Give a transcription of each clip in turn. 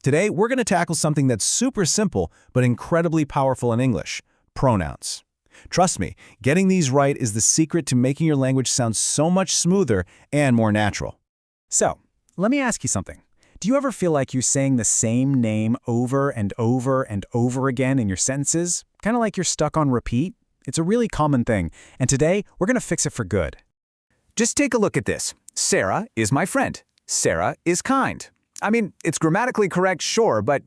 Today, we're going to tackle something that's super simple but incredibly powerful in English: pronouns. Trust me, getting these right is the secret to making your language sound so much smoother and more natural. So, let me ask you something. Do you ever feel like you're saying the same name over and over and over again in your sentences? Kind of like you're stuck on repeat? It's a really common thing, and today we're going to fix it for good. Just take a look at this. Sarah is my friend. Sarah is kind. I mean, it's grammatically correct, sure, but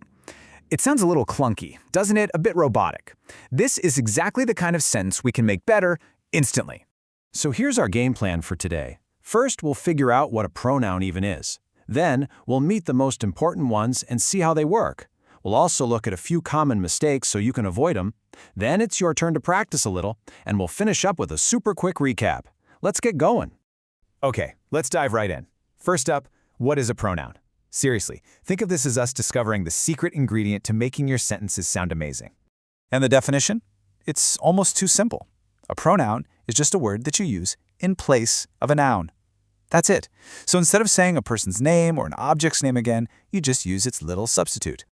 it sounds a little clunky, doesn't it? A bit robotic. This is exactly the kind of sentence we can make better instantly. So here's our game plan for today. First, we'll figure out what a pronoun even is. Then, we'll meet the most important ones and see how they work. We'll also look at a few common mistakes so you can avoid them. Then it's your turn to practice a little, and we'll finish up with a super quick recap. Let's get going. Okay, let's dive right in. First up, what is a pronoun? Seriously, think of this as us discovering the secret ingredient to making your sentences sound amazing. And the definition? It's almost too simple. A pronoun is just a word that you use in place of a noun. That's it. So instead of saying a person's name or an object's name again, you just use its little substitute.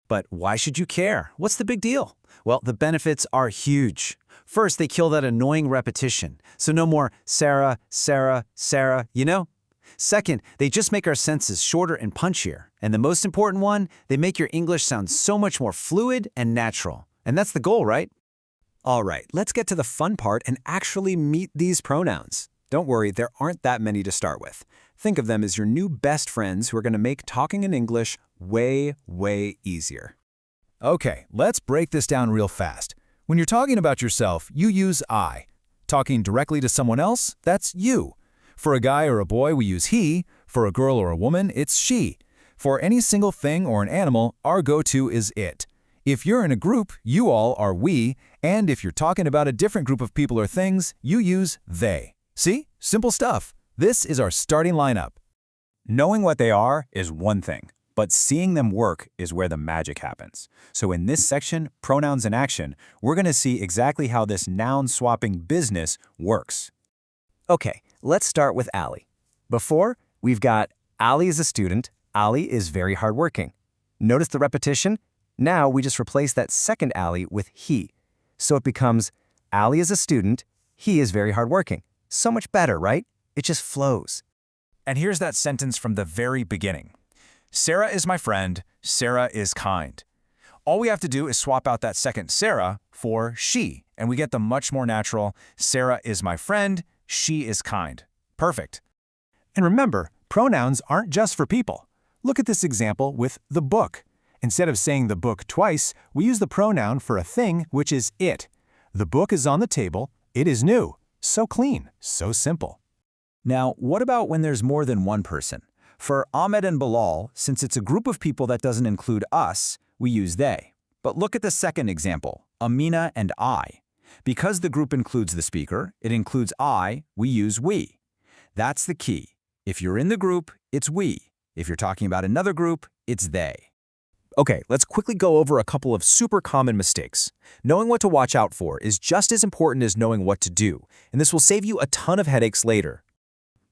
But why should you care? What's the big deal? Well, the benefits are huge. First, they kill that annoying repetition. So no more Sarah, Sarah, Sarah, you know? Second, they just make our sentences shorter and punchier. And the most important one, they make your English sound so much more fluid and natural. And that's the goal, right? All right, let's get to the fun part and actually meet these pronouns. Don't worry, there aren't that many to start with. Think of them as your new best friends who are going to make talking in English way, way easier. Okay, let's break this down real fast. When you're talking about yourself, you use I. Talking directly to someone else, that's you. For a guy or a boy, we use he. For a girl or a woman, it's she. For any single thing or an animal, our go-to is it. If you're in a group, you all are we, and if you're talking about a different group of people or things, you use they. See? Simple stuff. This is our starting lineup. Knowing what they are is one thing, but seeing them work is where the magic happens. So in this section, Pronouns in Action, we're going to see exactly how this noun-swapping business works. Okay, let's start with Ali. Before, we've got Ali is a student. Ali is very hardworking. Notice the repetition? Now we just replace that second Ali with he. So it becomes Ali is a student. He is very hardworking. So much better, right? It just flows. And here's that sentence from the very beginning. Sarah is my friend. Sarah is kind. All we have to do is swap out that second Sarah for she, and we get the much more natural Sarah is my friend. She is kind. Perfect. And remember, pronouns aren't just for people. Look at this example with the book. Instead of saying the book twice, we use the pronoun for a thing, which is it. The book is on the table. It is new. So clean, so simple. Now, what about when there's more than one person? For Ahmed and Bilal, since it's a group of people that doesn't include us, we use they. But look at the second example, Amina and I. Because the group includes the speaker, it includes I, we use we. That's the key. If you're in the group, it's we. If you're talking about another group, it's they. Okay, let's quickly go over a couple of super common mistakes. Knowing what to watch out for is just as important as knowing what to do, and this will save you a ton of headaches later.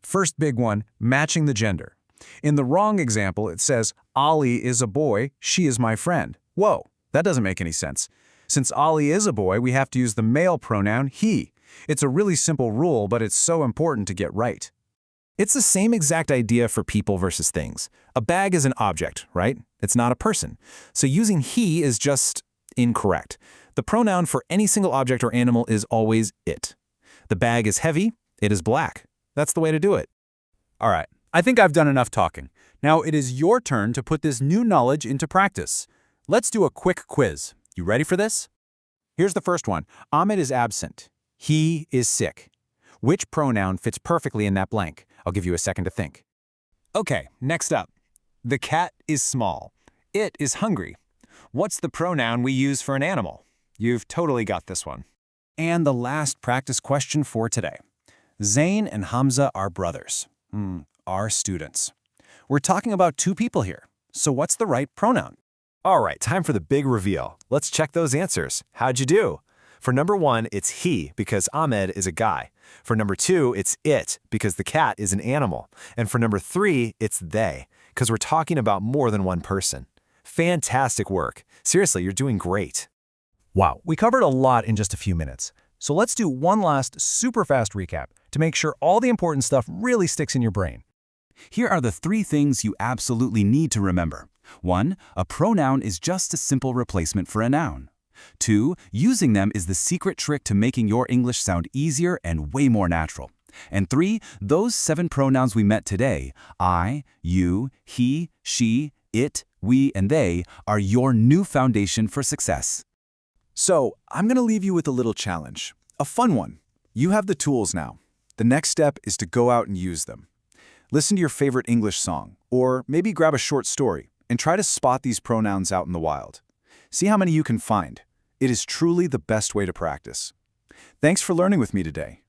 First big one, matching the gender. In the wrong example, it says, Ali is a boy, she is my friend. Whoa, that doesn't make any sense. Since Ali is a boy, we have to use the male pronoun he. It's a really simple rule, but it's so important to get right. It's the same exact idea for people versus things. A bag is an object, right? It's not a person. So using he is just incorrect. The pronoun for any single object or animal is always it. The bag is heavy, it is black. That's the way to do it. All right, I think I've done enough talking. Now it is your turn to put this new knowledge into practice. Let's do a quick quiz. You ready for this? Here's the first one. Ahmed is absent. He is sick. Which pronoun fits perfectly in that blank? I'll give you a second to think. Okay, next up. The cat is small. It is hungry. What's the pronoun we use for an animal? You've totally got this one. And the last practice question for today. Zain and Hamza are brothers. Are students. We're talking about two people here. So what's the right pronoun? All right, time for the big reveal. Let's check those answers. How'd you do? For number 1, it's he, because Ahmed is a guy. For number 2, it's it, because the cat is an animal. And for number 3, it's they, because we're talking about more than one person. Fantastic work. Seriously, you're doing great. Wow, we covered a lot in just a few minutes. So let's do one last super fast recap to make sure all the important stuff really sticks in your brain. Here are the 3 things you absolutely need to remember. 1. A pronoun is just a simple replacement for a noun. 2. Using them is the secret trick to making your English sound easier and way more natural. And 3. Those 7 pronouns we met today, I, you, he, she, it, we, and they, are your new foundation for success. So, I'm going to leave you with a little challenge. A fun one. You have the tools now. The next step is to go out and use them. Listen to your favorite English song, or maybe grab a short story, and try to spot these pronouns out in the wild. See how many you can find. It is truly the best way to practice. Thanks for learning with me today.